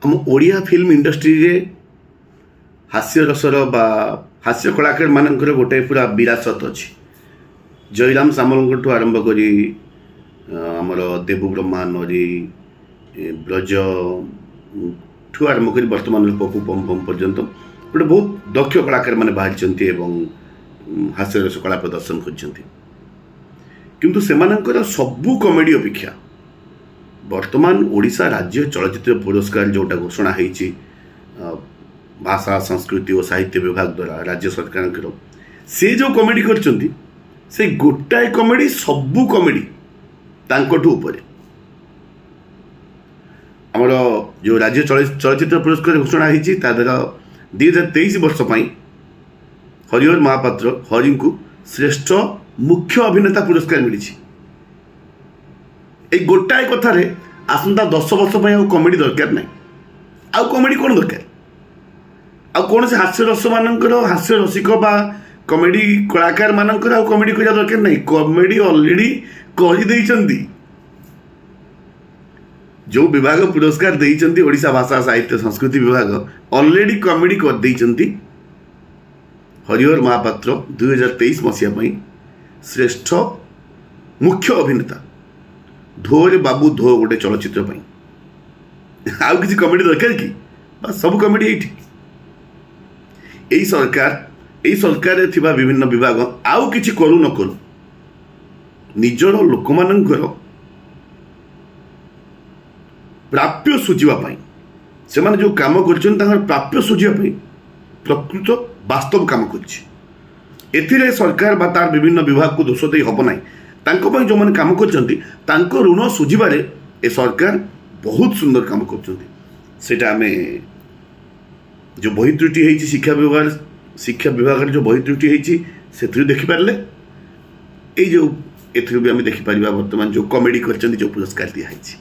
ଆମ ଓଡ଼ିଆ ଫିଲ୍ମ ଇଣ୍ଡଷ୍ଟ୍ରିରେ ହାସ୍ୟ ରସର ବା ହାସ୍ୟ କଳାକାରମାନଙ୍କର ଗୋଟେ ପୁରା ବିରାସତ ଅଛି। ଜୟରାମ ସାମଲଙ୍କଠୁ ଆରମ୍ଭ କରି ଆମର ଦେବୁ ବ୍ରହ୍ମା ନରୀ ବ୍ରଜ ଠୁ ଆରମ୍ଭ କରି ବର୍ତ୍ତମାନର ପପୁ ପମ୍ ପର୍ଯ୍ୟନ୍ତ ଗୋଟେ ବହୁତ ଦକ୍ଷ କଳାକାରମାନେ ବାହାରିଛନ୍ତି ଏବଂ ହାସ୍ୟରସ କଳା ପ୍ରଦର୍ଶନ କରିଛନ୍ତି। କିନ୍ତୁ ସେମାନଙ୍କର ସବୁ କମେଡ଼ି ଅପେକ୍ଷା ବର୍ତ୍ତମାନ ଓଡ଼ିଶା ରାଜ୍ୟ ଚଳଚ୍ଚିତ୍ର ପୁରସ୍କାର ଯେଉଁଟା ଘୋଷଣା ହେଇଛି ଭାଷା ସଂସ୍କୃତି ଓ ସାହିତ୍ୟ ବିଭାଗ ଦ୍ୱାରା ରାଜ୍ୟ ସରକାରଙ୍କର, ସେ ଯେଉଁ କମେଡ଼ି କରିଛନ୍ତି ସେ ଗୋଟାଏ କମେଡ଼ି ସବୁ କମେଡ଼ି ତାଙ୍କଠୁ ଉପରେ। ଆମର ଯେଉଁ ରାଜ୍ୟ ଚଳଚ୍ଚିତ୍ର ପୁରସ୍କାର ଘୋଷଣା ହେଇଛି ତା ଦ୍ୱାରା 2023 ବର୍ଷ ପାଇଁ ହରିହର ମହାପାତ୍ର ହରିଙ୍କୁ ଶ୍ରେଷ୍ଠ ମୁଖ୍ୟ ଅଭିନେତା ପୁରସ୍କାର ମିଳିଛି। এই ଗୋଟାଏ କଥାରେ ଆସନ୍ତା 10 ବର୍ଷ ପାଇଁ ଆଉ କମେଡ଼ି ଦରକାର ନାହିଁ। ଆଉ କମେଡ଼ି କ'ଣ ଦରକାର? ଆଉ କୌଣସି ହାସ୍ୟରସମାନଙ୍କର ହାସ୍ୟ ରସିକ ବା କମେଡ଼ି କଳାକାରମାନଙ୍କର ଆଉ କମେଡ଼ି କରିବା ଦରକାର ନାହିଁ। କମେଡ଼ି ଅଲରେଡ଼ି କରିଦେଇଛନ୍ତି। ଯେଉଁ ବିଭାଗ ପୁରସ୍କାର ଦେଇଛନ୍ତି ଓଡ଼ିଶା ଭାଷା ସାହିତ୍ୟ ସଂସ୍କୃତି ବିଭାଗ ଅଲରେଡ଼ି କମେଡ଼ି କରିଦେଇଛନ୍ତି। ହରିହର ମହାପାତ୍ର 2023 ମସିହା ପାଇଁ ଶ୍ରେଷ୍ଠ ମୁଖ୍ୟ ଅଭିନେତା ଧୋରେ ବାବୁ ଧୋ ଗୋଟେ ଚଳଚ୍ଚିତ୍ର ପାଇଁ ଆଉ କିଛି କମେଡ଼ି ଦରକାର କି? ବା ସବୁ କମେଡ଼ି ଏଇଠି। এই ସରକାରରେ ଥିବା ବିଭିନ୍ନ ବିଭାଗ ଆଉ କିଛି କରୁ ନ କରୁ ନିଜର ଲୋକମାନଙ୍କର ପ୍ରାପ୍ୟ ସୁଝିବା ପାଇଁ, ସେମାନେ ଯେଉଁ କାମ କରିଛନ୍ତି ତାଙ୍କର ପ୍ରାପ୍ୟ ସୁଝିବା ପାଇଁ ପ୍ରକୃତ ବାସ୍ତବ କାମ କରିଛି। ଏଥିରେ ସରକାର ବା ତାର ବିଭିନ୍ନ ବିଭାଗକୁ ଦୋଷ ଦେଇ ହେବ ନାହିଁ। ତାଙ୍କ ପାଇଁ ଯେଉଁମାନେ କାମ କରିଛନ୍ତି ତାଙ୍କ ଋଣ ସୁଝିବାରେ ଏ ସରକାର ବହୁତ ସୁନ୍ଦର କାମ କରୁଛନ୍ତି। ସେଇଟା ଆମେ ଯେଉଁ ବହି ତ୍ରୁଟି ହେଇଛି ଶିକ୍ଷା ବିଭାଗରେ ଯେଉଁ ବହି ତ୍ରୁଟି ହେଇଛି ସେଥିରୁ ଦେଖିପାରିଲେ, ଏଥିରୁ ବି ଆମେ ଦେଖିପାରିବା ବର୍ତ୍ତମାନ ଯେଉଁ କମେଡ଼ି କରିଛନ୍ତି ଯେଉଁ ପୁରସ୍କାର ଦିଆହେଇଛି।